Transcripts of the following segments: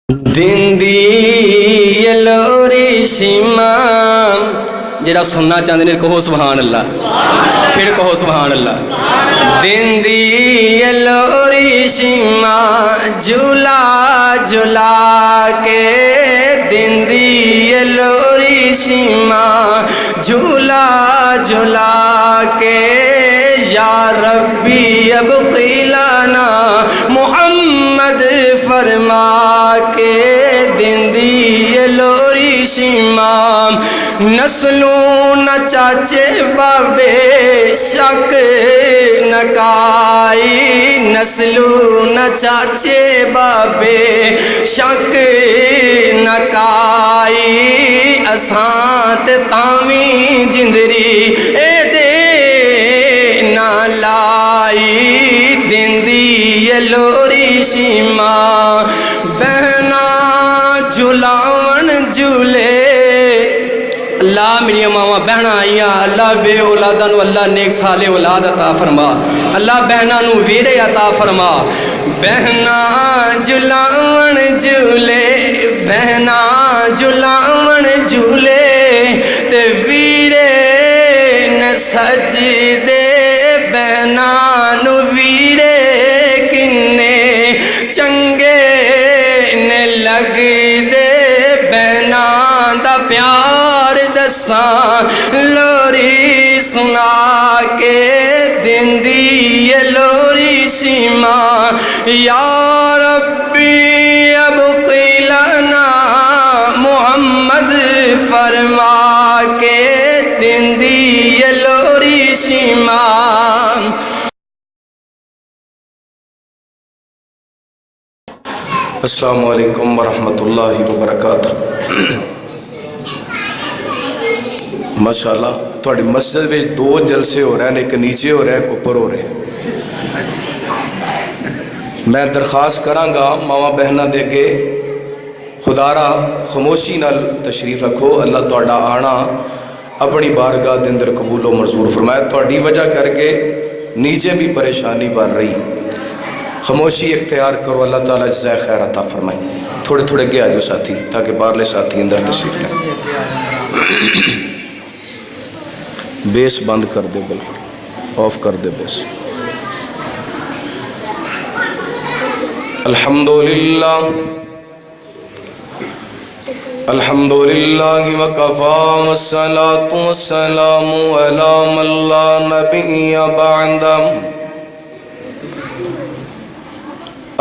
دن دی لوری شیما جڑا سننا چاہتے ہیں کہو سبحان اللہ، پھر کہو سبحان اللہ۔ دن دی لوری شیما جھولا جھولا کے، دن دی لوری شیما جھولا جھولا کے، یا ربی اب قیلانا محمد فرما کے، دن دی لوری شیما نسلوں نہ چاچے بابے شک نہ کائی، نسلوں نہ چاچے بابے شک نہ کائی، اساں تے تاویں جندری اے دے نہ لائی، دن دی لوری شیما بہنا جھلاون جھولے۔ اللہ میری ماما بہنا آئیاں، اللہ بے اولاداں نو اللہ نیک سالے اولاد عطا فرما، اللہ بہنا نو ویرے عطا فرما۔ بہنا جھلاون جھولے، بہنا جھلاون جھولے، تے ویرے نے سجدے، بہنا نو ویرے کنے چنگے نے لگ دے، بہنا دا پیار دساں لوری سنا کے، دن دی لوری شیما یا ربی اب قیلنا محمد فرما کے، دن دی لوری شیما۔ السلام علیکم ورحمۃ اللہ وبرکاتہ۔ ماشاءاللہ تھوڑی مسجد میں دو جلسے ہو رہے ہیں، ایک نیچے ہو رہا ہے ایک اوپر ہو رہے ہیں۔ میں درخواست کراں گا ماما بہنہ دے کے خدا را خاموشی نال تشریف رکھو، اللہ تہاڈا آنا اپنی بارگاہ دے اندر قبول و منظور فرمائے۔ تہاڈی وجہ کر کے نیچے بھی پریشانی بڑھ رہی، خاموشی اختیار کرو، اللہ تعالیٰ جزائے خیر عطا فرمائے۔ تھوڑے تھوڑے گے آ جاؤ ساتھی، تاکہ باہرلے ساتھی اندر تشریف لیں۔ بیس بند کر دے، بالکل آف کر دے بیس۔ الحمدللہ الحمدللہ وکفا والصلاة والسلام علی من لا نبی بعدہ،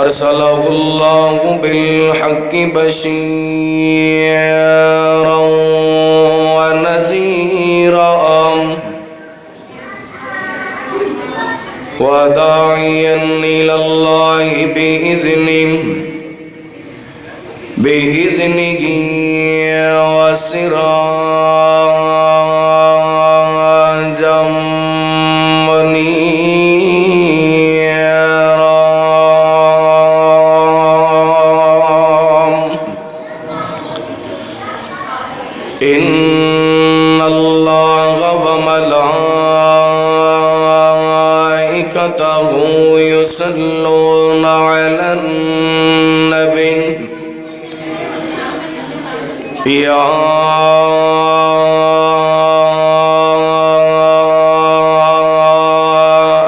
ارسلہ اللہ بالحق بشیرا ونذیرا وداعیا الی اللہ بإذنه وسراجا منيرا۔ إن الله وملائكته يصلون على النبي، یا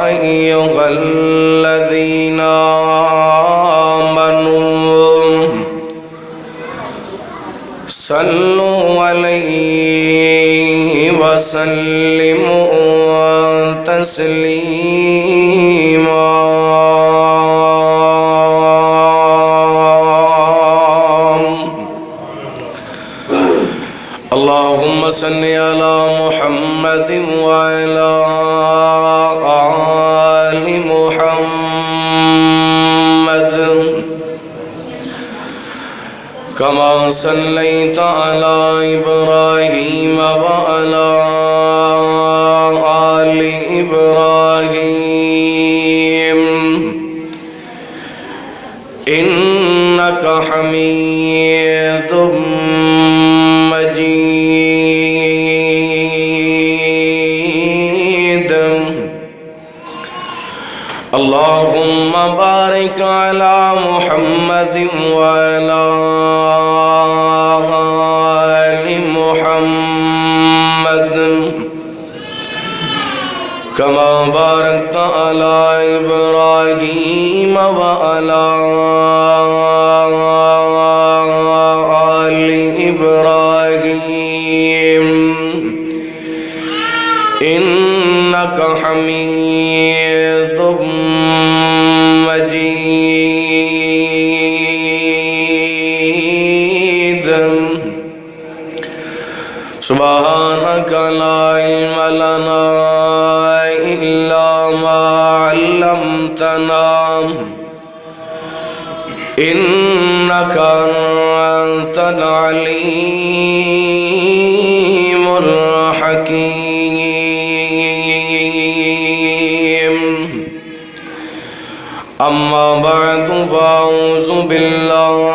ایھا الذین آمنوا صلوا علیہ وسلموا تسلیما۔ اللہم صلی علی محمد وعلی آل محمد کما صلیت علی ابراہیم وعلی آل ابراہیم انک حمید مجید۔ اللہم بارک علی محمد محمد وعلى آل محمد كما باركت على إبراهيم وعلى آل إبراهيم إنك حميد مجيد سبحانك لا علم لنا إلا ما علمتنا إنك أنت العليم الحكيم أما بعد فأعوذ بالله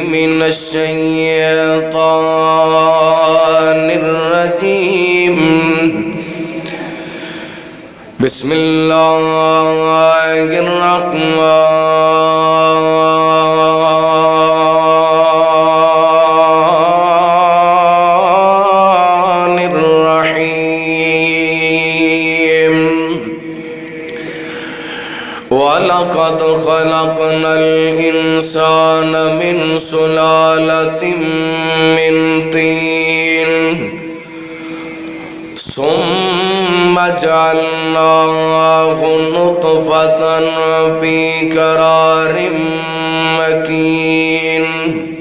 من الشيطان الرجيم بسم الله الرحمن الرحيم وَلَقَدْ خَلَقْنَا الْإِنسَانَ مِنْ سُلَالَةٍ مِّنْ طِينٍ ثُمَّ جَعَلْنَاهُ نُطْفَةً فِي قَرَارٍ مَّكِينٍ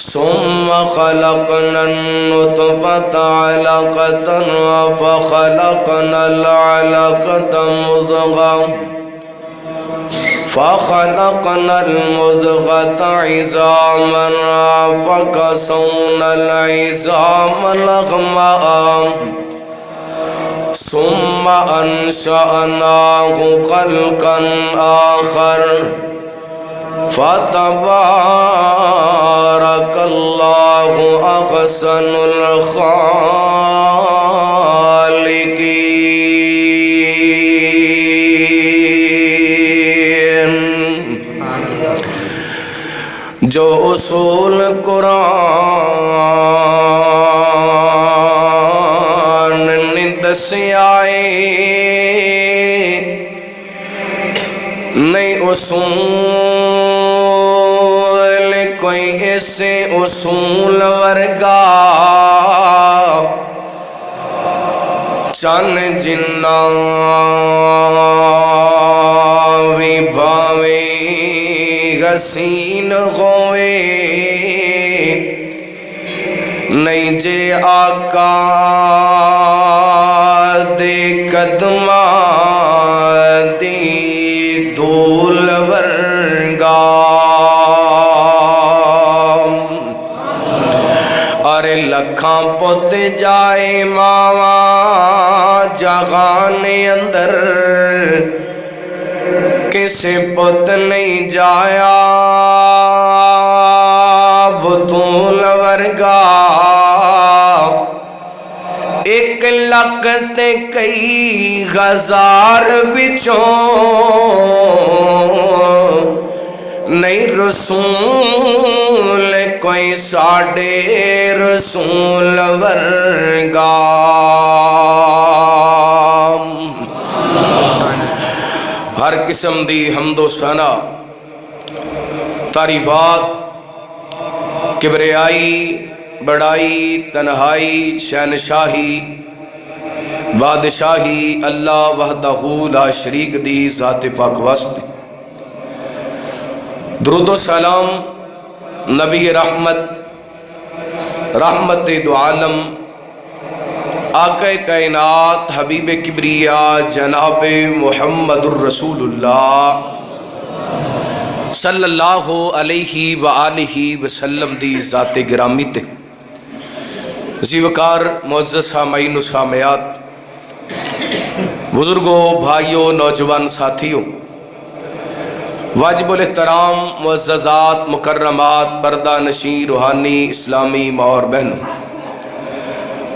ثم خلقنا النطفة علقة فخلقنا العلقة مضغة فخلقنا المضغة عظاما فكسونا العظام لحما ثم أنشأناه خلقا آخر فتبارك الله أحسن الخالقين جو اصول قرآن نے دسیائے نہیں اصول کوئی ایسے اصول ورگا چن جنہ وی بھاوے حسین ہوئے نہیں جے آقا دے قدماں دی دھول ورگا ارے لکھاں پت جائے ماما جہان اندر کسے پت نہیں جایا بطول ورگا ایک لقت کئی ہزار بچوں نہیں رسول کوئی ساڑھے رسول ورگا ہر قسم دی حمد و ثنا تعریفات کبریائی بڑائی تنہائی شہنشاہی بادشاہی اللہ وحدہ لا شریک دی ذات پاک واسطے درود و سلام نبی رحمت دو عالم آقا کائنات حبیب کبریاء جناب محمد الرسول اللہ صلی اللہ علیہ وآلہ وسلم دی ذات گرامی تے زیوکار معزز سامعین و سامعات بزرگوں بھائیوں نوجوان ساتھیوں واجب الاحترام معززات مکرمات پردہ نشین روحانی اسلامی ماں اور بہنوں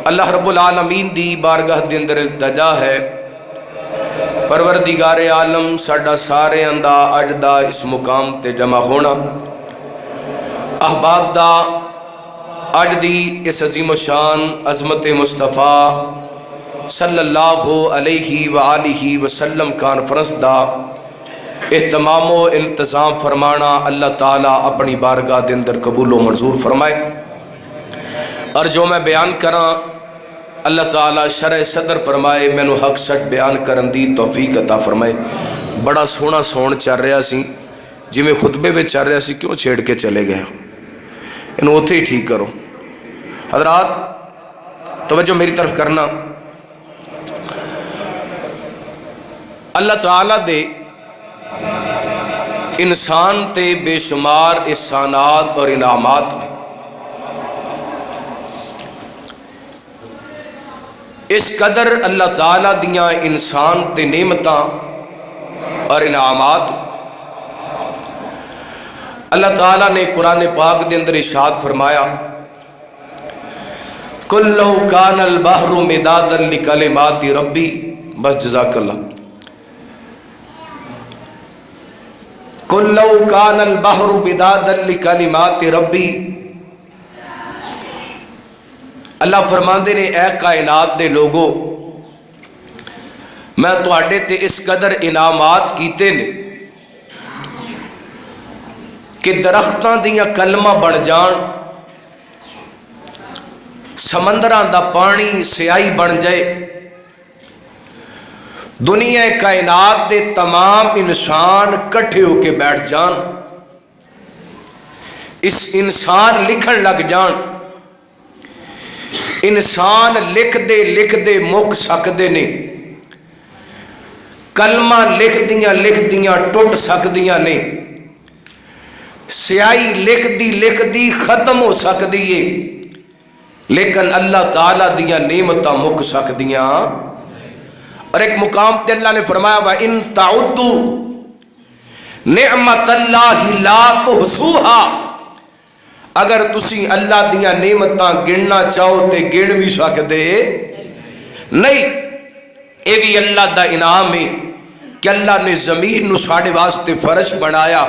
اللہ رب العالمین دی بارگاہ دے اندر التجا ہے پروردگار عالم ساڈا سارے دا اج دا اس مقام تے جمع ہونا، احباب دا اج دی اس عظیم و شان عظمت مصطفیٰ صلی اللہ علیہ وآلہ وسلم کانفرنس دا اہتمام و انتظام فرمانا اللہ تعالیٰ اپنی بارگاہ دے اندر قبول و منظور فرمائے، اور جو میں بیان کراں اللہ تعالیٰ شرح صدر فرمائے، مینوں حق سچ بیان کرن دی توفیق عطا فرمائے۔ بڑا سونا سون چل رہا سی، جی میں خطبے میں چل رہا سی، کیوں چھیڑ کے چلے گئے؟ انہوں اتھے ہی ٹھیک کرو۔ حضرات توجہ میری طرف کرنا، اللہ تعالیٰ دے انسان تے بے شمار احسانات اور انعامات نے۔ اس قدر اللہ تعالیٰ دیاں انسان تے نعمتاں اور انعامات، اللہ تعالیٰ نے قرآن پاک دے اندر ارشاد فرمایا، قُلْ لَوْ كَانَ الْبَحْرُ مِدَادًا لِكَلِمَاتِ رَبِّي، بس جزاک اللہ۔ قُلْ لَوْ كَانَ الْبَحْرُ مِدَادًا لِكَلِمَاتِ رَبِّي، اللہ فرماندے نے اے کائنات دے لوگو، میں تواڈے تے اس قدر انعامات کیتے نے کہ درختاں دیاں کلمہ بن جان، سمندراں دا پانی سیاہی بن جائے، دنیا کائنات دے تمام انسان کٹھے ہو کے بیٹھ جان، اس انسان لکھن لگ جان، انسان لکھ دے مک سکدے نے، کلمہ لکھ دیاں ٹوٹ سکدیاں نے، سیاہی لکھ دی ختم ہو سکدی ہے، لیکن اللہ تعالیٰ دیاں نعمتاں مک سکدیاں۔ اور ایک مقام تے اللہ نے فرمایا وَإِن تَعُدُّوا نِعْمَةَ اللَّهِ لَا تُحْصُوهَا، اگر تسی اللہ دیاں نعمتاں گننا چاہو تے گن بھی سکدے نہیں۔ اے بھی اللہ دا انعام ہے کہ اللہ نے زمین نو ساڑے واسطے فرش بنایا،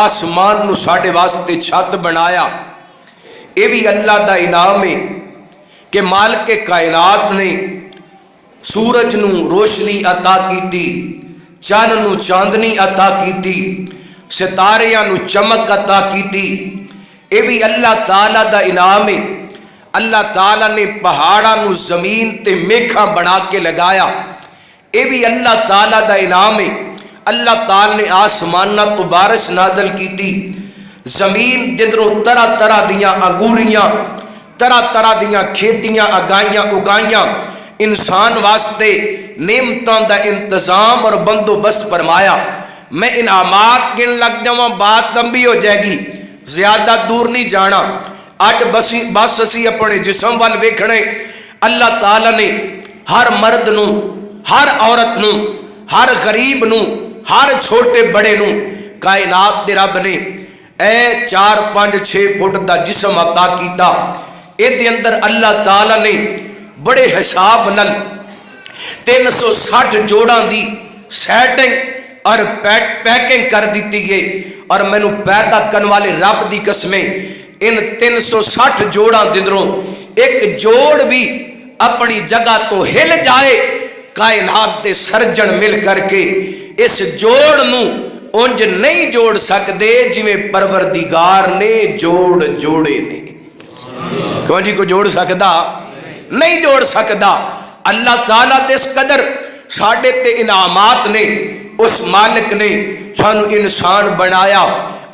آسمان نو ساڑے واسطے چھت بنایا۔ اے بھی اللہ دا انعام ہے کہ مالک کائنات نے سورج نو روشنی عطا کیتی، چاند نو چاندنی عطا کیتی، ستاریاں نو چمک عطا کیتی۔ اے بھی اللہ تعالیٰ دا انعام ہے۔ اللہ تعالیٰ نے پہاڑاں نو زمین تے میکھاں بنا کے لگایا، اے بھی اللہ تعالیٰ دا انعام ہے۔ اللہ تعالیٰ نے آسمانہ تو بارش نازل کیتی، زمین جندروں طرح طرح دیاں انگوریاں، طرح دیاں کھیتیاں اگائیاں، انسان واسطے نعمتاں دا انتظام اور بندوبست فرمایا۔ میں انعامات گن لگ جاواں بات لمبی ہو جائے گی، زیادہ دور نہیں جانا۔ اج بس اسی اپنے جسم وال ویکھنے، اللہ تعالیٰ نے ہر مرد نو، ہر عورت نو، ہر غریب نو، ہر چھوٹے بڑے نو، کائنات دے رب نے اے 4 5 6 فٹ دا جسم عطا کیتا۔ اے دے اندر اللہ تعالیٰ نے بڑے حساب نل 360 جوڑاں دی سیٹنگ اور پیکنگ کر دیتی گئی، اور مینو پیدا کرنے والے رب دی قسمیں ان 360 جوڑاں دندروں ایک جوڑ بھی اپنی جگہ تو ہل جائے، کائنات دے سرجن مل کر کے اس جوڑ نو انج نہیں جوڑ سکدے جویں پروردگار نے جوڑے نے۔ کون جی کو جوڑ سکدا؟ نہیں جوڑ سکدا۔ اللہ تعالیٰ دے اس قدر ساڈے تے انعامات نے، اس مالک نے سانو انسان بنایا،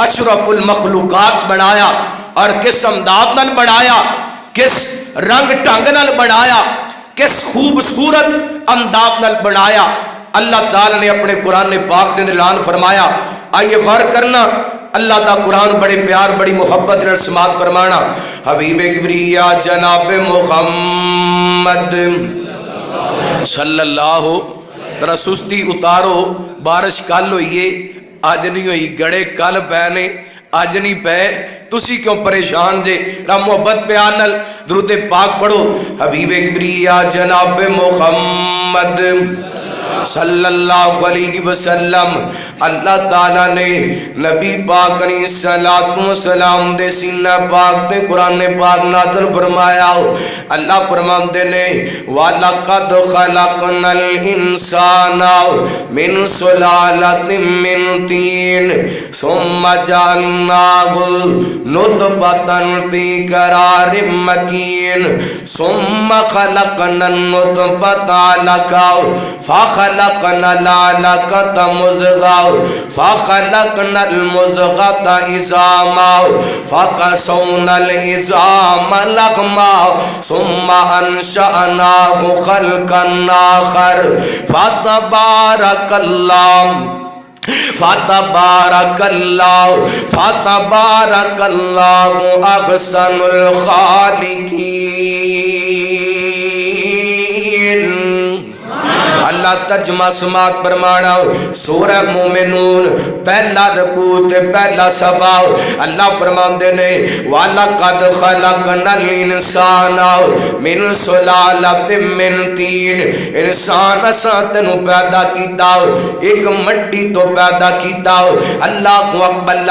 اشرف المخلوقات بنایا، اور کس امداد نال بنایا، کس رنگ ٹنگ نال بنایا، کس خوبصورت انداز نال بنایا۔ اللہ تعالیٰ نے اپنے قرآن پاک دے اعلان فرمایا، آئیے غور کرنا، اللہ دا قرآن بڑے پیار بڑی محبت نال سماعت فرمانا۔ حبیب کبریا جناب محمد صلی اللہ، ترا سستی اتارو، بارش کل ہوئیے اج نہیں ہوئی، گڑے کل پے نے اج نہیں پے، تسی کیوں پریشان جے؟ رب محبت پیار نال درود پاک پڑھو۔ حبیب کبریا جناب محمد صلی اللہ علیہ وسلم اللہ تعالیٰ نے نبی پاک علیہ السلام دے سینہ پاک دے قرآن پاک نازل فرمایا اللہ فرماندے نے وَلَقَدْ خَلَقْنَا الْإِنسَانَ مِنْ سُلَالَةٍ مِّنْ طِينٍ ثُمَّ جَعَلْنَاهُ نُطْفَةً فِي قَرَارٍ مَّكِينٍ ثُمَّ خَلَقْنَا النُّطْفَةَ عَلَقَةً فَخَلَقْنَا الْعَلَقَةَ مُضْغَةً فَخَلَقْنَا الْمُضْغَةَ عِظَامًا فَكَسَوْنَا الْعِظَامَ لَحْمًا ثُمَّ أَنشَأْنَاهُ خَلْقًا آخَرَ فتبارك الله أحسن الخالقين اللہ ترجمہ سماعت فرمانا سورہ مومنون پہلا رکوع تے پہلا صفحہ اللہ فرماندے نے وَلَقَدْ خَلَقْنَا الْإِنسَانَ مِنْ سُلَالَةٍ مِّنْ طِينٍ انسان اساں تینوں پیدا کیتا ایک مٹی تو پیدا کیتا اللہ کو اکبر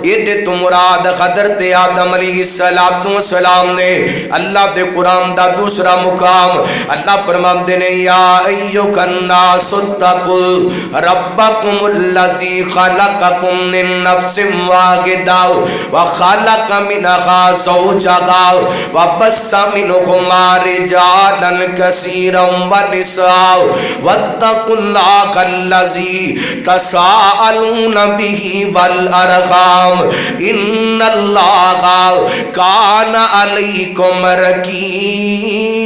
یہ تو مراد حضرت آدم علیہ السلام نے اللہ دے قرآن دا دوسرا مقام اللہ فرماندے نے یا ایوہ الناس اتقوا ربکم الذی خلقکم من نفس واحدہ وخلق منها زوجہا وبث منہما رجالا کثیرا ونساء واتقوا اللہ الذی تساءلون به والارحام ان اللہ کان علیکم رقیبا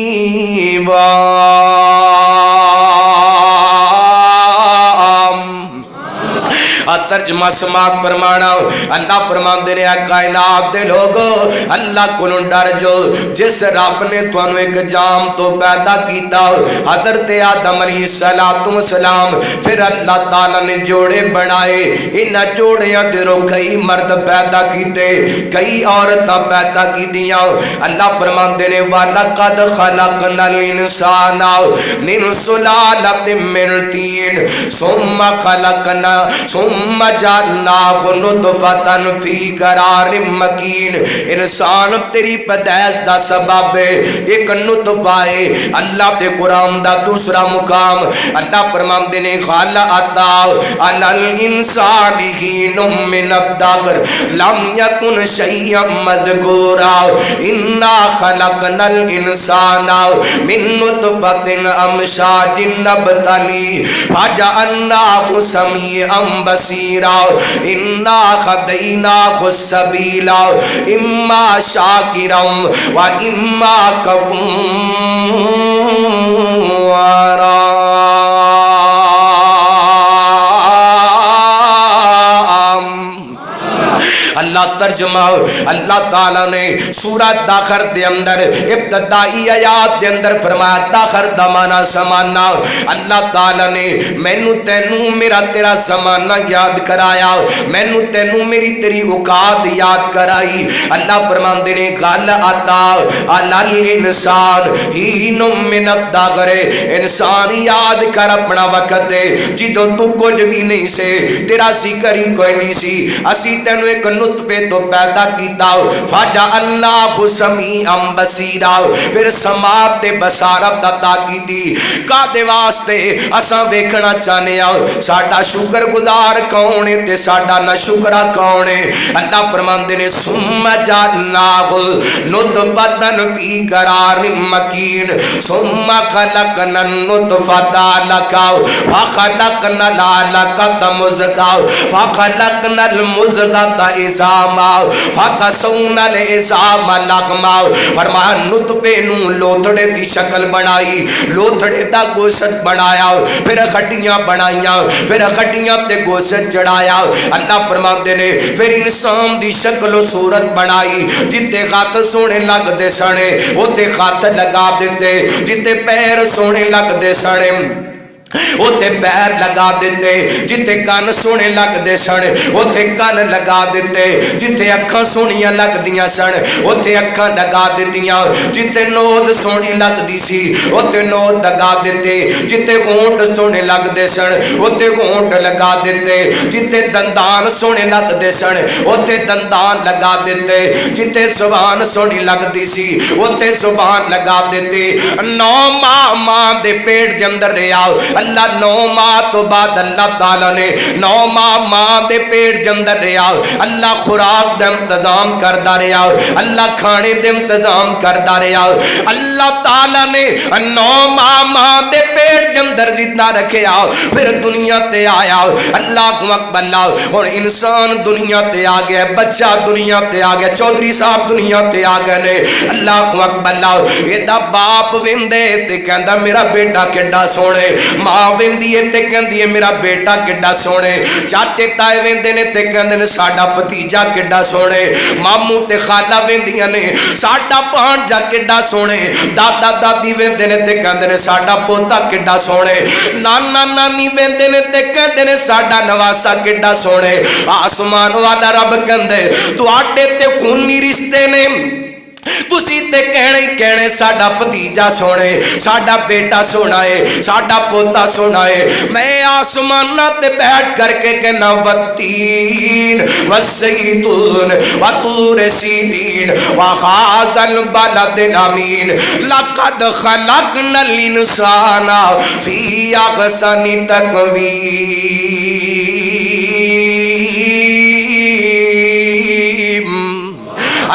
ترجمہ سماعت فرمانا اللہ فرماندے نے کائنات دے لوگو اللہ کو ڈر جو جس رب نے تانوں ایک جام تو پیدا کیتا حضرت آدم علیہ السلام پھر اللہ تعالیٰ نے جوڑے بنائے ان جوڑیاں دے کئی مرد پیدا کیتے کئی عورتاں پیدا کیتیاں اللہ فرماندے نے وَلَقَدْ خَلَقْنَا الْإِنسَانَ مِنْ سُلَالَةٍ مِّنْ طِينٍ ثُمَّ جعلناہ نطفۃ فی قرار مکین انسان تیری پیدائش دا سبب ایک نطفہ ہے اللہ دے قرآن دا دوسرا مقام اللہ فرماندے نے خلقت علی الانسان حین من الدہر لم یکن شیئا مذکورا انا خلقنا الانسان من نطفۃ امشاج نبتلی فجعلناہ سمیعا بصیرا انا خدیناہ السبیل اما شاکرا و اما کفورا اللہ ترجمہ اللہ تعالیٰ نے سورہ داخر دے اندر ابتدائی آیات دے اندر فرمایا داخر دا معنی زمانہ اللہ تعالیٰ نے مینوں تینوں میرا تیرا زمانہ یاد کرایا مینوں تینوں میری تیری اوقات یاد کرائی اللہ فرماندے نے غل عطا علی الانسان حین من الدہر انسان یاد کر اپنا وقت دے جدوں تو کچھ بھی نہیں سے تیرا ذکر ہی کوئی نہیں سی اسی تینوں ایک نطفے تو پیدا کیتا فجعلناہ سمیعا بصیرا پھر سماعت تے بصارت عطا کیتی کادے واسطے اساں ویکھنا چاہنے ساڈا شکر گزار کون ہے تے ساڈا ناشکرا کون ہے اللہ فرماندے نے ثم جعلناہ نطفۃ فی قرار مکین ثم خلقنا النطفۃ علقہ فخلقنا العلقۃ مضغۃ فخلقنا المضغۃ عظاما فکسونا العظام لحما فرمایا نطفے نو لوتھڑے دی شکل بنائی لوتھڑے دا گوشت بنایا پھر ہڈیاں بنائیاں پھر ہڈیاں تے گوشت چڑھایا اللہ فرماندے نے پھر انسان دی شکل و صورت بنائی جتے ہاتھ سونے لگ دے سنے اوتے ہاتھ لگا دیتے جتے پیر سونے لگ دے سنے اوتھے پیر لگا دیتے جتھے کان سونے لگ دے سن اوتھے کان لگا دیتے جتھے اکھاں سونیاں لگ دیاں سن اوتھے اکھاں لگا دیتیاں جتھے نود سونی لگ دی سی اوتھے نود لگا دیتے جتھے ہونٹ سونے لگ دے سن اوتھے ہونٹ لگا دیتے جتھے دندان سونے لگ دے سن اوتھے دندان لگا دیتے جتھے زبان سونی لگ دی سی اوتھے زبان لگا دیتے 9 ماں دے پیٹ دے اندر رہیا اللہ 9 ماہ تو بعد اللہ تعالیٰ نے 9 ماں دے پیٹ دے اندر رہیا اللہ خوراک دے انتظام کردہ رہیا اللہ کھانے دے انتظام کردہ رہیا اللہ تعالیٰ نے 9 ماہ دے پیٹ دے اندر زندہ رکھیا پھر دنیا تے آیا اللہ کو اکبر اور انسان دنیا تے آ گیا بچہ دنیا تے آ گیا چودھری صاحب دنیا تے آ گئے نے اللہ کو اکبر یہ دا باپ ویندے تے کہندا میرا بیٹا کیڈا سونے ماں ویندی ہے تے کہندی ہے میرا بیٹا کیڈا سونے چاچے تائے ویندے نے تے کہندے نے ساڈا بھتیجا کیڈا سونے ماموں تے خالہ ویندیاں نے ساڈا بھانجا کیڈا سونے دادا دادی ویندے نے تے کہندے نے ساڈا پوتا کیڈا سونے نانا نانی ویندے نے تے کہندے نے ساڈا نواسا کیڈا سونے آسمان والا رب کہندے تواڈے تے خونی رشتے نے تسی تے کہنے ہی کہنے ساڈا بھتیجا سونے ساڈا بیٹا سونا ہے ساڈا پوتا سونا ہے میں آسمانہ تے بیٹھ کر کے کہنا والتین والزیتون وطور سینین وہذا البلد الامین لقد خلقنا الانسان فی احسن تقویم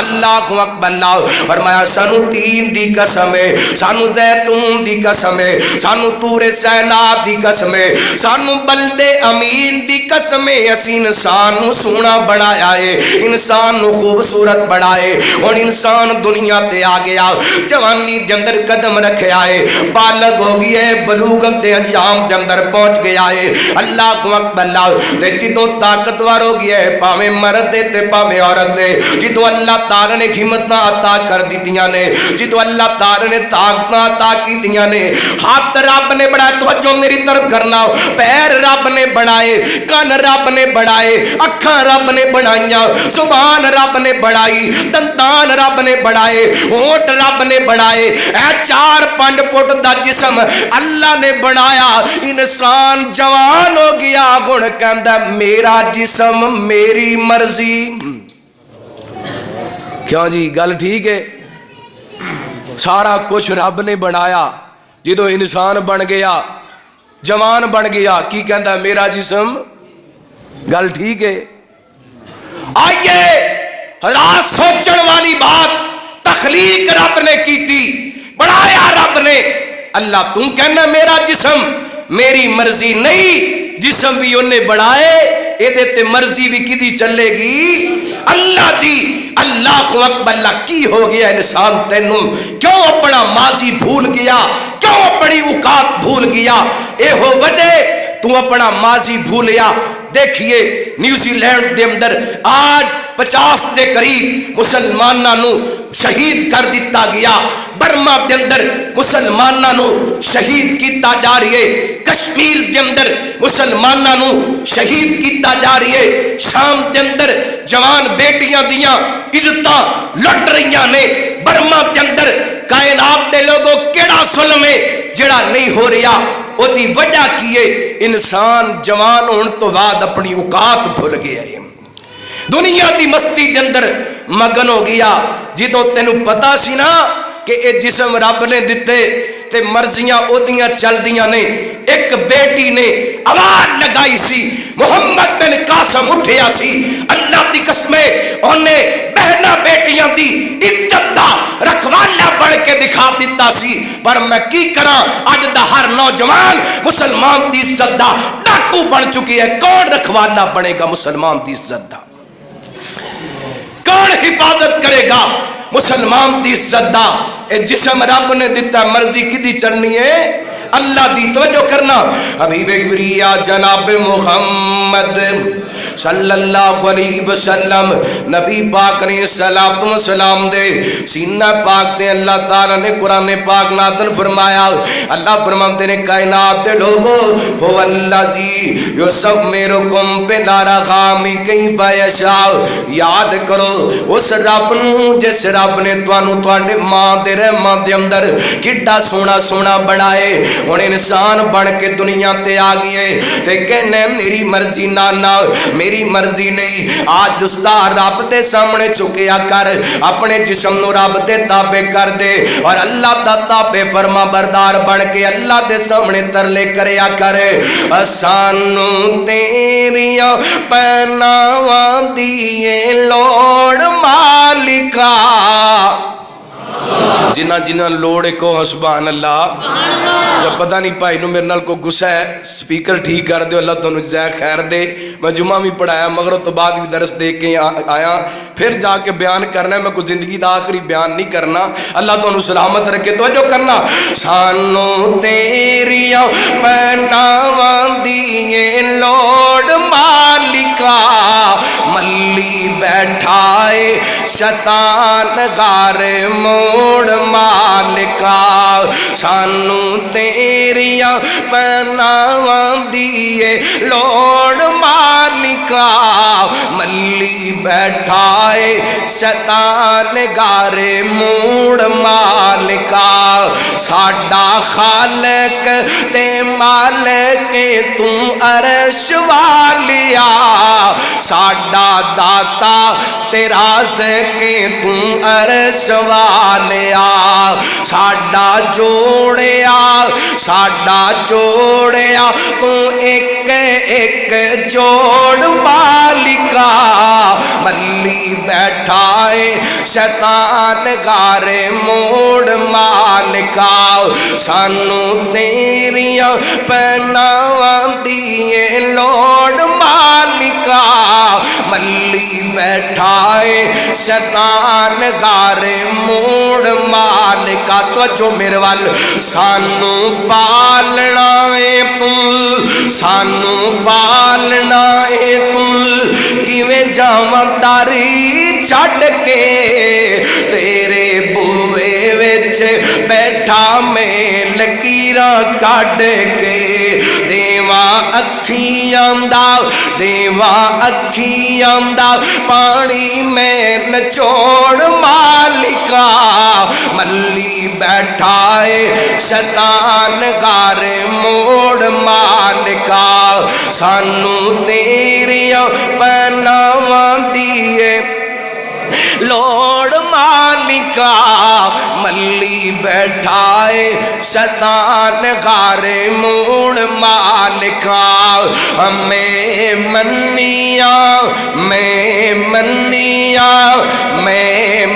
اللہ کو اکبر اللہ فرمایا سانو تین دی قسم ہے سانو زیتون دی قسم ہے سانو طور سینا دی قسم ہے سانو بلد امین دی قسم ہے اسی انسان نو سونا بنایا ہے انسان نو خوبصورت بنائے اور انسان دنیا تے آ گیا جوانی دے اندر قدم رکھیا ہے بالغ ہو گیا ہے بلوغت دے انجام دے اندر پہنچ گیا ہے اللہ کو اکبر اللہ تے جدوں طاقتور ہو گیا ہے پاویں مرد دے تے پاویں عورت دے جدوں اللہ تعالی نے ہمت عطا کر دیتیاں نے جدو اللہ تعالی نے طاقت عطا کیتیاں نے ہاتھ رب نے بڑھائے توجہ میری طرف کرنا پیر رب نے بڑھائے کان رب نے بڑھائے اکھاں رب نے بڑھائیاں زبان رب نے بڑھائی دندان رب نے بڑھائے ہونٹ رب نے بڑھائے اے 4-5 فٹ دا جسم اللہ نے بنایا انسان جوان ہو گیا گن کہندا میرا جسم میری مرضی کیوں جی گل ٹھیک ہے سارا کچھ رب نے بنایا جدو انسان بن گیا جوان بن گیا کی کہندا میرا جسم گل ٹھیک ہے آئیے رات سوچن والی بات تخلیق رب نے کی تھی بنایا رب نے اللہ تم کہنا میرا جسم میری مرضی نہیں جسم بھی انہیں بڑھائے ایدے تے مرضی بھی کدی چلے گی اللہ دی اللہ کو اکبر اللہ کی ہو گیا انسان تینوں کیوں اپنا ماضی بھول گیا کیوں اپنی اوقات بھول گیا اے ہو وجہ تو اپنا ماضی بھولیا دیکھئے نیوزی لینڈ دے اندر آج 50 دے قریب مسلماناں نو شہید کر دیتا گیا برما دے اندر مسلماناں نو شہید کیتا جا رہی ہے کشمیر دے اندر مسلماناں نو شہید کیتا جا رہی ہے شام دے اندر جوان بیٹیاں دیاں عزتاں لٹ رہیاں نے برما دے اندر کائنات دے لوگوں کیڑا ظلم ہے جڑا نہیں ہو رہا او دی وجہ کیے انسان جوان ہون تو بعد اپنی اوقات بھول گیا ہے دنیا دی مستی دے اندر مگن ہو گیا جدوں تینوں پتا سی نا کہ اے جسم رب نے دیتے تے مرضیاں او دیاں چل دیاں نے ایک بیٹی نے آواز لگائی سی محمد بن قاسم اٹھیا سی اللہ دی قسمیں انہیں بہنا بیٹیاں دی عزت دا رکھوالا بڑھ کے دکھا دیتا سی پر میں کی کراں اج دا ہر نوجوان مسلمان دی عزت دا ڈاکو بن چکی ہے کون رکھوالا بنے گا مسلمان دی عزت دا کون حفاظت کرے گا مسلمان دی عزت دا اے جسم رب نے دیتا مرضی کدی چلنی ہے اللہ دی توجہ کرنا حبیب کبریا جناب محمد صلی اللہ علیہ وسلم نبی پاک نے صلاۃ و سلام دے سینہ پاک تے اللہ تعالیٰ نے قرآن پاک نازل فرمایا. اللہ فرماتے نے کائنات دے لوگو هو الذی یسمرکم بالارحام کیف یشاء. یاد کرو اس رب نو جس رب نے تانوں تواڈے ماں دے رحماں دے اندر کڈا سونا سونا بنائے. ہن انسان بن کے دنیا تے آ گئے تے کہنے میری مرضی نانا میری مرضی نہیں. آج استاد رب دے سامنے چکیا کر اپنے جسم نو رب دے تابع کر دے اور اللہ دا تابع فرما بردار بن کے اللہ دے سامنے ترلے کریا کرے. سانو تیریاں پہناواں دیے لوڑ مالکا. جنہ جنہ لوڑے کو سبحان اللہ. جب پتہ نہیں بھائی نو میرے نال کو غصہ ہے سپیکر ٹھیک کر دے اللہ تانوں جزائے خیر دے. میں جمعہ بھی پڑھایا مغرب تو بعد بھی درس دے کے آیا پھر جا کے بیان کرنا ہے. میں کوئی زندگی دا آخری بیان نہیں کرنا. اللہ تانوں سلامت رکھے. توجہ کرنا. سانو تیریاں پہناواں دیے لوڑ مالکا ملی بیٹھائے شیطان غار موڑ مالکا. سانو تیریاں پہناواں دیے لوڑ مالکا ملی بیٹھائے شیطان غار موڑ مالکا. ساڈا خالق تے مالک تو عرش والیا ساڈا داتا تے رازق تو عرش والیا. ساڈا جوڑیا تو ایک ایک جوڑ مالکا ملی بیٹھائے شیطان غار موڑ مالکا. سانو تیریاں پہناواں دیے لوڑ مالکا ملی بیٹھائے شیطان غار موڑ مالکا. توجہ میرے وال. سانو پالنا ہے تم سانو پالنا ہے تم کیویں جاواں داری چھڈ کے تیرے بوئے وچ بیٹھا میں لکیراں کڈ کے دیواں اکھیاں دا پانی میں نچوڑ مالکا ملی بیٹھائے شیطان غار موڑ مالکا. سانو تیریاں پہناواں دیے لوڑ مالکا ملی بیٹھائے شیطان غار موڑ مالکا. میں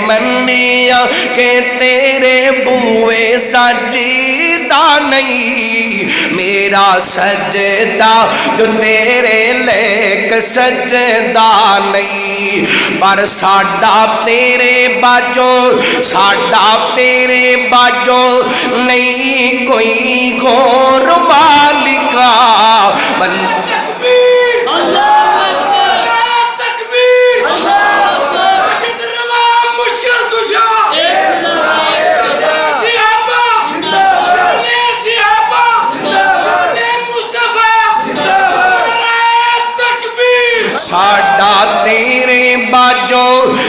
منیا کہ تیرے بوئے سجدہ نہیں میرا سجدہ جو تیرے لیک سجدہ نہیں. پر ساڈا تیرے باجو نہیں کوئی غور مالکا.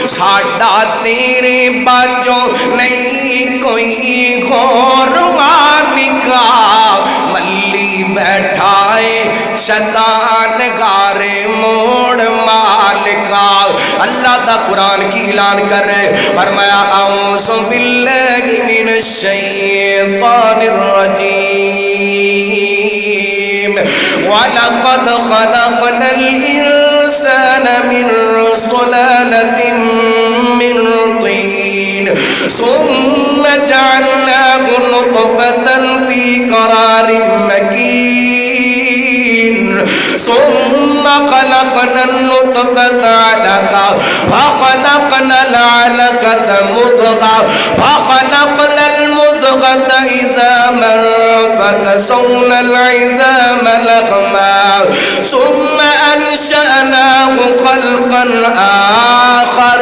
ساڈا تیرے باجو نہیں کوئی غور مالکا ملی بیٹھائے شیطان غار موڑ مالکا. اللہ دا قرآن کی اعلان کر رہے فرمایا اعوذ باللہ من الشیطان الرجیم وَلَقَدْ خَلَقْنَا الْإِنسَانَ مِنْ صُلَالَةٍ مِنْ طِينٍ ثُمَّ جَعَلْنَاهُ نُطْفَةً فِي قَرَارٍ مَكِينٍ ثُمَّ خَلَقْنَا النُّطْفَةَ عَلَقَةً فَخَلَقْنَا الْعَلَقَةَ مُضْغَةً فَخَلَقْنَا الْمُضْغَةَ المضغة عظاما فكسونا العظام لحما ثم أنشأناه خلقا آخر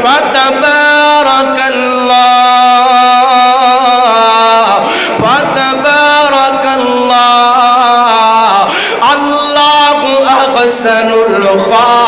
فتبارك الله الله أحسن الخالقين.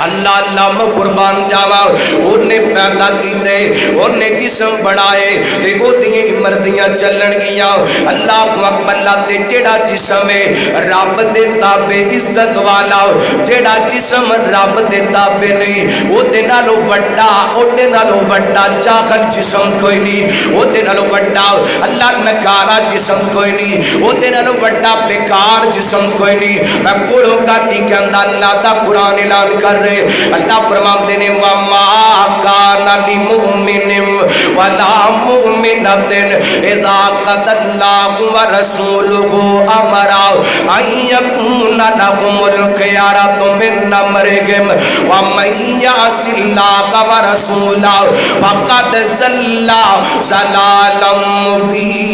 اللہ اللہ میں قربان جاوا انہیں پیدا کیتے انہیں جسم بڑھائے تے او دیاں مردیاں چلن گیاں. اللہ اکبر. اللہ تے جڑا جسم ہے رب دے تابع عزت والا جڑا جسم رب دے تابع نہیں او دے نالوں وڈا جاہل جسم کوئی نہیں او دے نالوں وڈا اللہ نکارا جسم کوئی نہیں او دے نالوں وڈا بیکار جسم کوئی نہیں. میں کوڑوں کا نہیں کہندا اللہ دا قرآن اعلان کر رہے اللہ فرماتے ہیں وَمَا كَانَ لِمُؤْمِنٍ وَلَا مُؤْمِنَةٍ إِذَا قَضَى اللَّهُ وَرَسُولُهُ أَمْرًا أَن يَكُونَ لَهُمُ الْخِيَرَةُ مِنْ أَمْرِهِمْ وَمَن يَعْصِ اللَّهَ وَرَسُولَهُ فَقَدْ ضَلَّ ضَلَالًا مُبِينًا.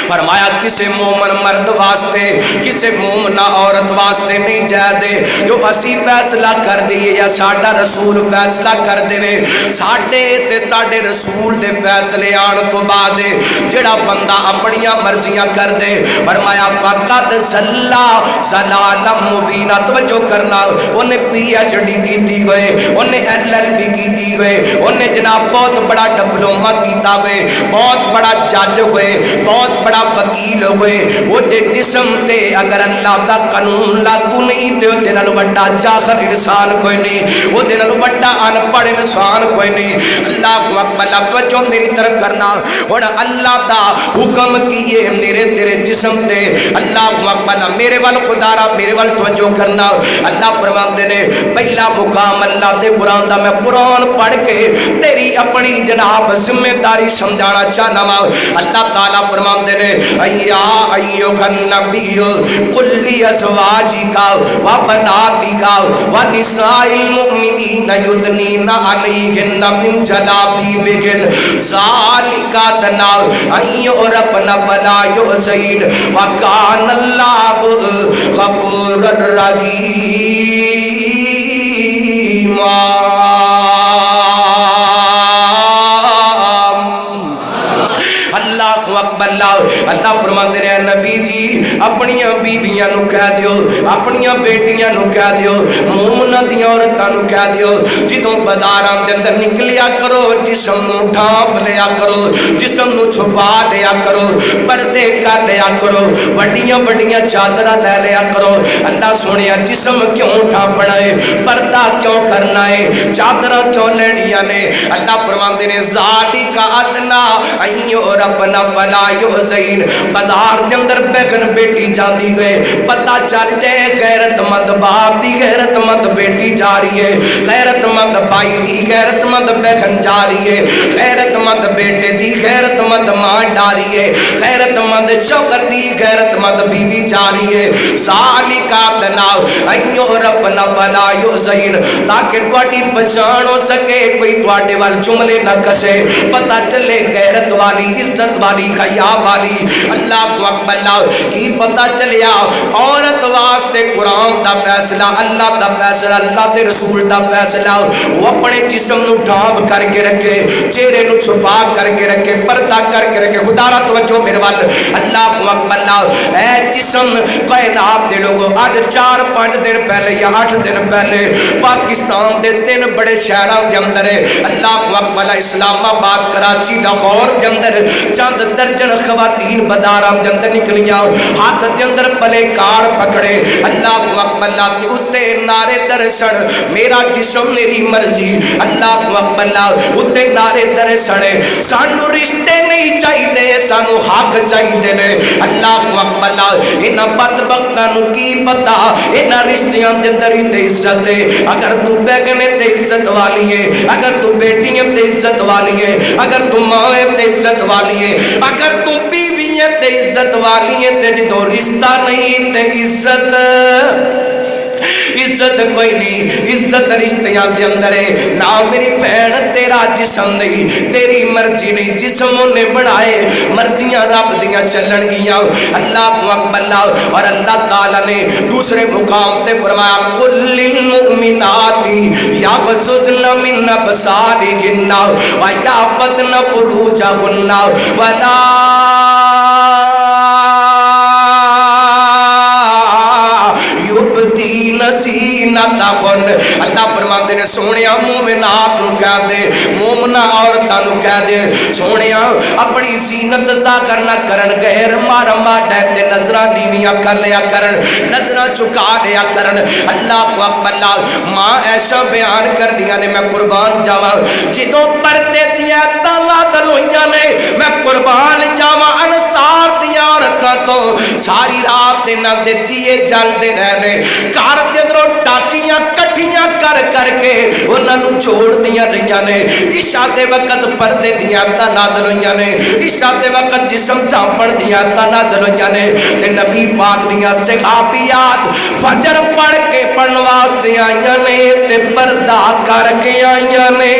فرمایا کسی مومن مرد واسطے کسی مومنہ عورت واسطے نہیں جائے دے جو اسی فیصلہ کر دیئے یا ساڑھا رسول فیصلہ کر دے ساڑھے تے ساڑھے رسول دے فیصلے آن تو بعد جڑا بندہ اپنیاں مرضیاں کر دے. فرمایا فقط زلہ زلالہ مبینہ. توجہ کرنا انہیں پی ایچ ڈی کی دی گئے انہیں LLB کی دی گئے انہیں جناب بہت بڑا ڈپلومہ کیتا گئے بہت بڑا جج ہوئے بہت بڑا وکیل ہوئے وہ دے جسم تے اگر اللہ دا قانون لاگو نہیں تے وہ دنال وڈا جاہل انسان کوئی نہیں وہ دنال وڈا انپڑھ انسان کوئی نہیں. اللہ کو اکبر. توجہ میری طرف کرنا اور اللہ دا حکم کیے میرے تیرے جسم تے اللہ کو اکبر میرے وال خدا را میرے وال توجہ کرنا. اللہ فرماتے نے پہلا مقام اللہ دے قرآن دا میں قرآن پڑھ کے تیری اپنی جناب ذمہ داری سمجھانا چاہنا. اللہ تعالیٰ فرماتے نے ایا ایھا النبی قل لازواجک و بناتک و نساء المؤمنین یدنین علیہن من جلابیبہن ذالک ادنی ان یعرفن فلا یؤذین وکان اللہ غفورا رحیما. اللہ اکبر. اللہ فرماتے ہیں نبی جی اپنیاں بیویاں نو کہہ دیو اپنیاں بیٹیاں نو کہہ دیو مومنہ دی عورتاں نو کہہ دیو جدوں بازاراں دے اندر نکلیا کرو جسم نو ڈھانپ لیا کرو جسم نو چھپا لیا کرو پردے کر لیا کرو وڈیاں وڈیاں چادراں لے لیا کرو. اللہ سنیا جسم کیوں ڈھانپنا ہے پردہ کیوں کرنا ہے چادراں کیوں لینیاں نے. اللہ فرماتے ہیں ذالک ادنی ان یعرفن فلا یؤذین. بازار کے اندر بہن بیٹی جاندی گئے پتہ چل جائے غیرت مند باپ دی غیرت مند بیٹی جا رہی ہے غیرت مند بھائی دی غیرت مند بہن جا رہی ہے غیرت مند بیٹے دی غیرت مند ماں جا رہی ہے غیرت مند شوہر دی غیرت مند بیوی جا رہی ہے. ذالک ادنی ان یعرفن فلا یؤذین تاکہ تہاڈی پہچان ہو سکے کوئی تہاڈے وال جملے نہ کسے پتہ چلے غیرت والی عزت والی حیا والی. اللہ اکبر. کی پتہ چلیا عورت واسطے قرآن دا فیصلہ اللہ دا فیصلہ اللہ دے رسول دا فیصلہ وہ اپنے جسم نو ڈھانپ کر کے رکھے چہرے نو چھپا کر کے رکھے پردہ کر کے رکھے. خدا را توجہ میرے وال. اللہ اکبر. اے جسم کائنات دے لوگوں آج 4-5 دن پہلے یا 8 دن پہلے پاکستان دے 3 بڑے شہراں دے اندر اللہ اکبر اسلام آباد کراچی لاہور دے اندر چند درجن خواتین خواتین بازاراں دے اندر نکلیاں ہاتھ دے اندر پلے کار پکڑے اللہ اکبر اللہ دے اتے نعرے درسن میرا جسم میری مرضی اللہ اکبر اتے نعرے درسن سانو رشتے نہیں چاہیے سانو حق چاہیے نے اللہ اکبر انہاں بدبختاں نو کی پتا انہاں رشتیاں دے اندر ہی تے عزت ہے اگر تو بیگنے تے عزت والی ہے اگر تو بیٹیاں تے عزت والی ہے اگر تو ماں تے عزت والی ہے اگر تو بیوی تے عزت والی ہے تے جدوں رشتہ نہیں تے عزت کوئی نہیں عزت رشتیاں دے اندر ہے نا میری بہن تیرا جسم نہیں تیری مرضی نہیں جسم نے بنائے مرضیاں رب دیاں چلن گیاں اللہ اکبر اور اللہ تعالی نے دوسرے مقام تے فرمایا قل للمؤمنات یغضضن من ابصارهن ویحفظن فروجهن ولا یبدین زینتہن اللہ فرماتے ہیں سونیا مومنات نو کہہ دے مومنہ عورتاں نو کہہ دے سونیا اپنی زینت ظاہر نہ کرن غیر مارا ماڈے تے نظراں نیویاں کر لیا کرن نظراں چکا لیا کرن اللہ اکبر ماں ایسا بیان کر دیا نے میں قربان جاواں جدوں پردے دیاں تالا دلوئیاں نے میں قربان جاواں انصار دیاں عورتاں تو ساری رات انہاں دے دیے جلدے رہنے کار دے دروں ٹاکیاں کٹھیاں کر کے انہاں نو چھوڑ دیاں رہیاں نے عشاء دے وقت پردے دیاں تا نازل ہویاں نے عشاء دے وقت جسم چاپڑ دیاں تا نازل ہویاں نے تے نبی پاک دیاں صحابیات فجر پڑھ کے پڑھن واسطے آئیاں نے تے پردہ کر کے آئیاں نے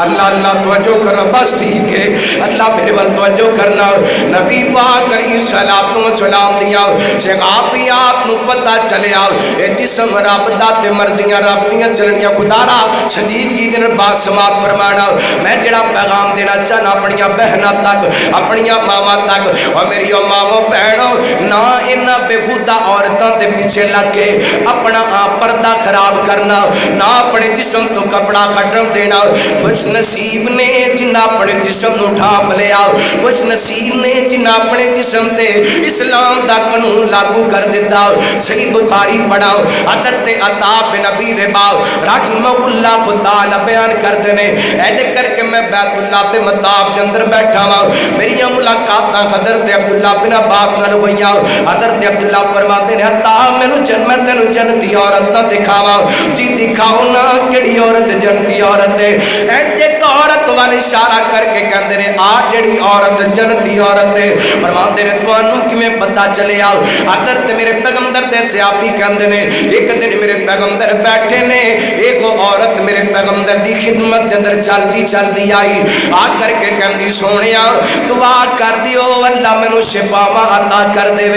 اللہ اللہ توجہ کرنا بس ٹھیک ہے اللہ میرے وال توجہ کرنا نبی پاک علیہ الصلوۃ والسلام دیا صحابیات نو پتہ چلیا اے جسم رب دا تے مرضیاں رب دیاں چلنیاں خدا را سنجیدگی دے نال بات سماعت فرمانا میں جڑا پیغام دینا چاہنا اپنی بہناں تک اپنی ماواں تک اور میری ماواں بہنوں نہ انہاں بےہودہ عورتاں دے پیچھے لگ کے اپنا پردہ خراب کرنا نہ اپنے جسم تو کپڑا کھٹن دینا خوش نصیب نے جنہ اپنے جسم نو ڈھانپ لیا خوش نصیب نے جنہ اپنے جسم تے اسلام دا قانون لاگو کر دیتا صحیح بخاری پڑھاؤ حضرت عطا بن ابی رباح رحمہ اللہ خدا بیان کر دینے ایڈے کر کے میں بیت اللہ دے مطاب دے اندر بیٹھا ہوں میری ملاقاتاں حضرت عبداللہ بن عباس نال ہوئیاں حضرت عبداللہ فرماتے ہیں عطا مینوں جنت تینوں جنتی عورت نہ دکھاواں جی دکھاؤ نا کیڑی عورت جنتی عورت ہے ایک عورت والے اشارہ کر کے کہندے نے آ جڑی عورت جنتی عورت ہے فرماتے نے تانوں کیویں پتہ چلیا حضرت میرے پیغمبر دے صحابی کہندے نے ایک دن میرے پیغمبر بیٹھے نے ایک عورت میرے پیغمبر دی خدمت دے اندر چلدی آئی آ کر کے کہندی سونیا دعا کر دیو اللہ مینوں شفاواں عطا کر دے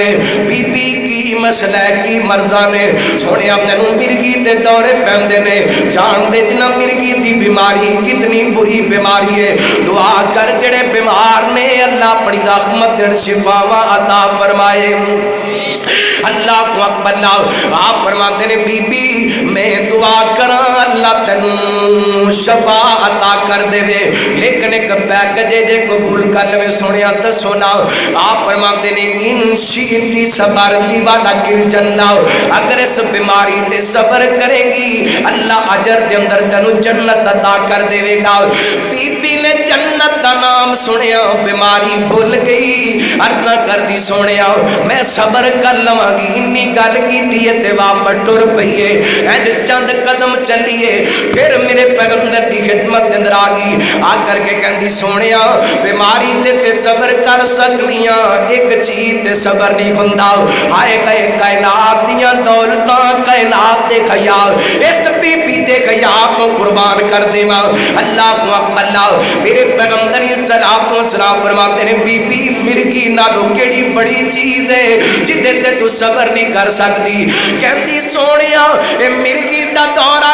بی بی کی مسئلہ کی مرضاں نے سونیا مینوں مرگی تے دورے پیندے نے جان دے جنہ مرگی دی بیماری کتنی بری بیماری ہے دعا کر جڑے بیمار نے اللہ اپنی رحمت دے شفاواں عطا فرمائے اللہ کو اکبر آپ فرماتے ہیں بی بی میں دعا کراں اللہ تینوں شفا عطا کر دے لیکن ایک پیکجے جے قبول کر لے سنیا تے سنا آپ فرماتے ہیں ان شیتی صبر دی والا گر جنہ اگر اس بیماری تے صبر کرے گی اللہ اجر دے اندر تینوں جنت عطا کر دے گا بی بی نے جنت دا نام سنیا بیماری بھول گئی عرض کر دی سونیا میں صبر کر لواں گی انی گل کیتی ہے تے واپس ٹر پئی ہے اینج چند قدم چلیے پھر میرے پیغمبر دی خدمت دے اندر آ گئی آ کر کے کہندی سونیا بیماری تے صبر کر سکنیاں ایک چیز تے صبر نہیں ہوندا ہائے کائنات دیاں دولتاں کائنات دے خیال اس بی بی دے خیال کو قربان کر دیواں اللہ کو اکبر میرے پیغمبر صلوات و سلام فرماتے ہیں بی بی مرگی نالو کیڑی بڑی چیز ہے جدے تے تو صبر نہیں کر سکتی کہندی سونیا اے مرگی دا دورہ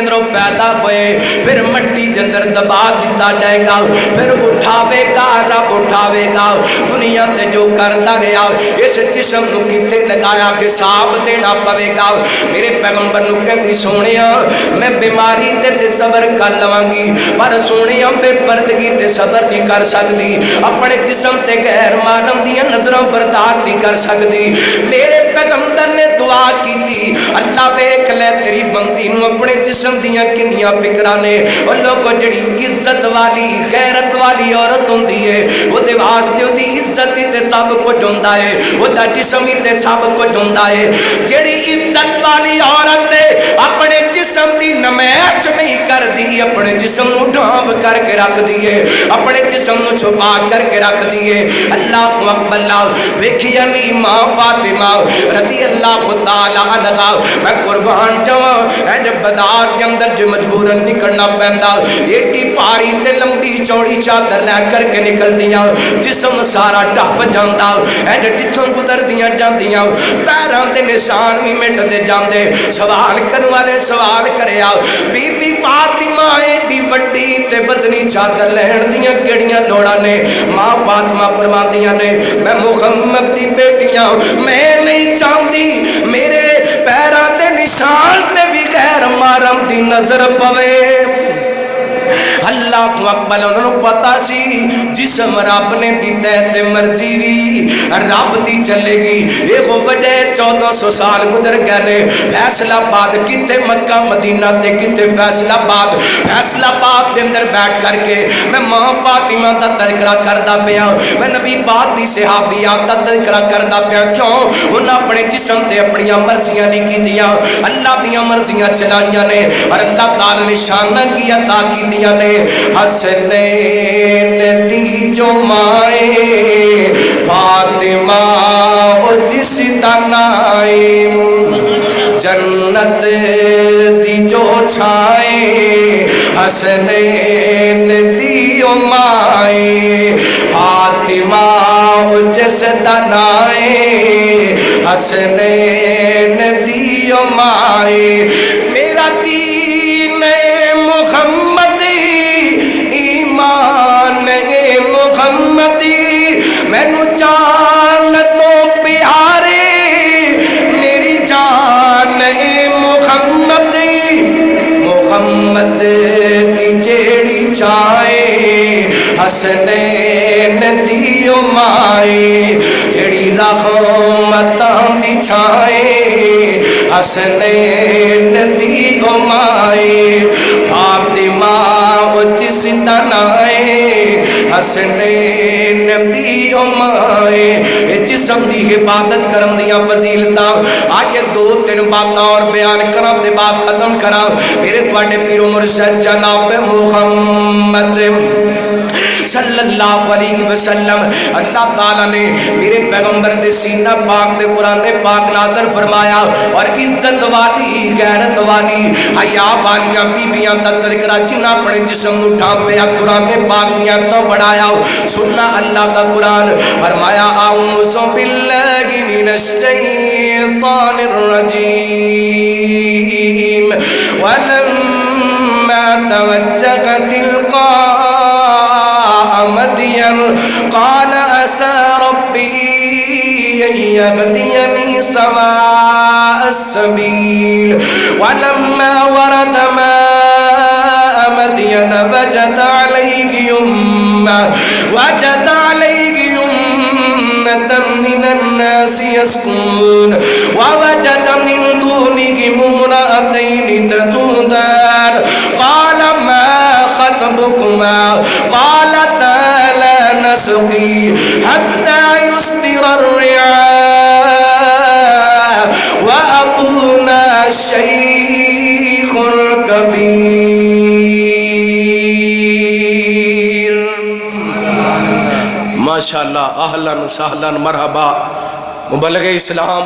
اندروں پیدا ہوئے پھر مٹی دے اندر دبا دیتا جائے گا پھر اٹھاوے گا رب اٹھاوے گا دنیا تے جو کرتا رہا اس جسم نو کتے لگایا حساب دینا پوے گا میرے پیغمبر نو کہندی سونیا میں بیماری تے صبر کر لواں گی پر سونیا بے پردگی تے صبر نہیں کر سکتی اپنے جسم تے غیر محرم دی نظراں برداشت نہیں کر سکتی میرے پیغمبر نے دعا کیتی اللہ ویکھ لے تیری بندی نو اپنے جسم دیاں کنیاں فکراں نے او لوگوں جڑی عزت والی غیرت والی عورت ہوندی ہے او دے واسطے او دی عزت تے سب کچھ ہوندا ہے او دا جسم تے سب کچھ ہوندا ہے جڑی عزت والی عورت اپنے جسم دی نمائش نہیں کردی اپنے جسم نو ڈھانپ کر کے رکھ دیے اپنے جسم نو چھپا کر کے رکھ دیے اللہ اکبر ویکھیا نہیں ماں فاطمہ رضی اللہ تعالی عنہا میں قربان جاواں اینڈ بازار کے اندر جو مجبورن نکلنا پیندا ایڈی پاری تے لمبی چوڑی چادر لے کر کے نکل دیاں جسم سارا ڈھپ جاندا اینڈ جتھوں گزر دیاں جاندیاں پیراں دے نشان بھی مٹ دے جاندے سوال کرن والے سوال کریا بی بی فاطمہ ایڈی وڈی تے وزنی چادر لہن دیاں کیڑیاں لوڑاں نے ماں فاطمہ فرماندیاں نے میں محمد دی بیٹیاں میں نہیں چاہندی میرے پیراں دے نشان تے بھی غیر محرم دی نظر پوے اللہ کو اکبر انہوں پتا سی جسم رب نے دیتا ہے تے مرضی بھی رب دی چلے گی یہ وجہ 1400 سال گزر گئے فیصلہ آباد کتے مکہ مدینہ تے کتے فیصلہ آباد دے اندر بیٹھ کر کے میں ماں فاطمہ دا تذکرہ کردا پیا میں نبی پاک دی صحابیات دا تذکرہ کردا پیا کیوں انہاں اپنے جسم تے اپنی مرضیاں نہیں کیتیاں اللہ دیاں مرضیاں چلائیاں نے اور اللہ تعالی نے شان کی عطا کیتیاں نے حسنین دی جو مائے فاطمہ او جس تنائے جنت دی جو چھائے حسنین دی او مائے فاطمہ او جس تنائے حسنین دی او مائے میرا دین محمد ایمان محمدی میں نو جان تو پیارے میری جان محمدی محمد دی جیڑی چائے حسنین دی او مائے جیڑی رحمتاں دی چھائے حسنین دی او مائے فاطمہ او جس تنائے حسنین دی او مائے جسم دی حفاظت کرم دیاں فضیلتاں آئیے 2-3 باتاں اور بیان کرم دے بات ختم کرم میرے تواڈے پیر و مرشد جناب محمد صلی اللہ علیہ وسلم اللہ تعالیٰ نے میرے پیغمبر دے سینہ پاک دے قرآن پاک نازل فرمایا اور عزت والی غیرت والی حیا والیاں بیبیاں دا تذکرہ جنہاں اپنے جسم نو ڈھانپیا قرآن پاک دیاں تو بڑھایا سننا اللہ کا قرآن فرمایا اعوذ باللہ من الشیطان الرجیم ولما توجہ تلقاء مدین قال عسى ربي أن يهديني سواء السبيل ولما ورد ماء مدين وجد عليه أمة من الناس يسكون ووجد من دونهم امرأتين تذودان قال ما خطبكما قالتا لا نسقي حتى يصدر الرعاء وأبونا شيخ كبير ماشاءاللہ اہلاً سہلاً مرحبا مبلغ اسلام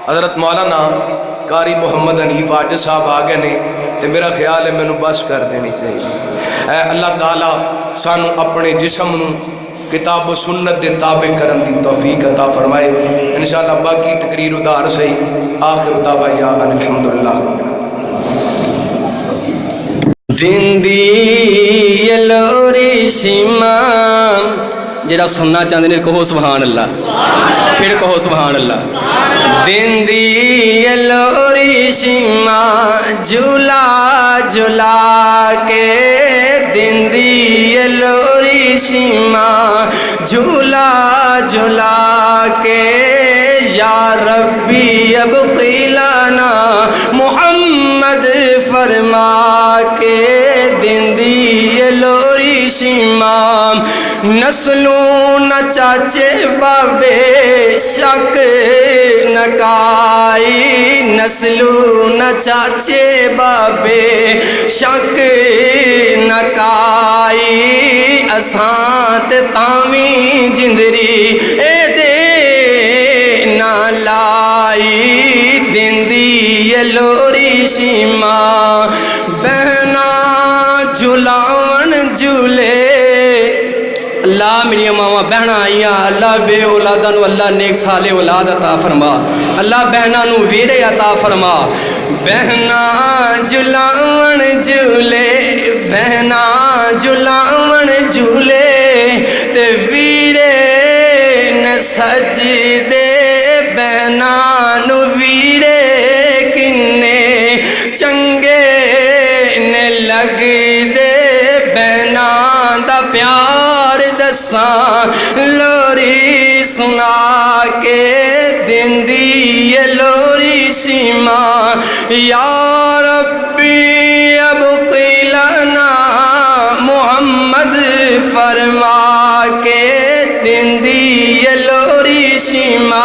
حضرت مولانا قاری محمد حنیف آج صاحب آگے نے تو میرا خیال ہے میں نے بس کر دینی چاہیے اے اللہ تعالیٰ سانو اپنے جسم نو کتاب و سنت دے تابع کرن دی توفیق عطا فرمائے انشاءاللہ باقی تقریر ادار سے آخر دعویٰ ان الحمدللہ دندی لوری شیما جڑا سننا چاہتے ہیں کہو سبحان اللہ پھر کہو سبحان اللہ دندی لوری شیما جھولا جھولا کے دندی لوری شیما جھولا جھولا کے یا ربی ابقی لنا محمد فرما کے دندی لوری شیما نسلوں نہ چاچے بابے شک نکائی نسلوں نہ چاچے بابے شک نکائی اساں تے تاویں جندری اے دے نہ لائی دندی لوری شیما بہنا جھلاون جھولے اللہ میری ماما بہنا آئیاں اللہ بے اولاداں نو اللہ نیک سالے اولاد عطا فرما اللہ بہنا نو ویرے عطا فرما بہنا جھلاون جھولے بہنا جھلاون جھولے تے ویرے نے سجدے بہنا نو ویرے کنے چنگے نے لگ دے بہنا دا پیار دساں لوری سنا کے دندی لوری شیما یا ربی ابقی لنا محمد فرما کے دندی لوری شیما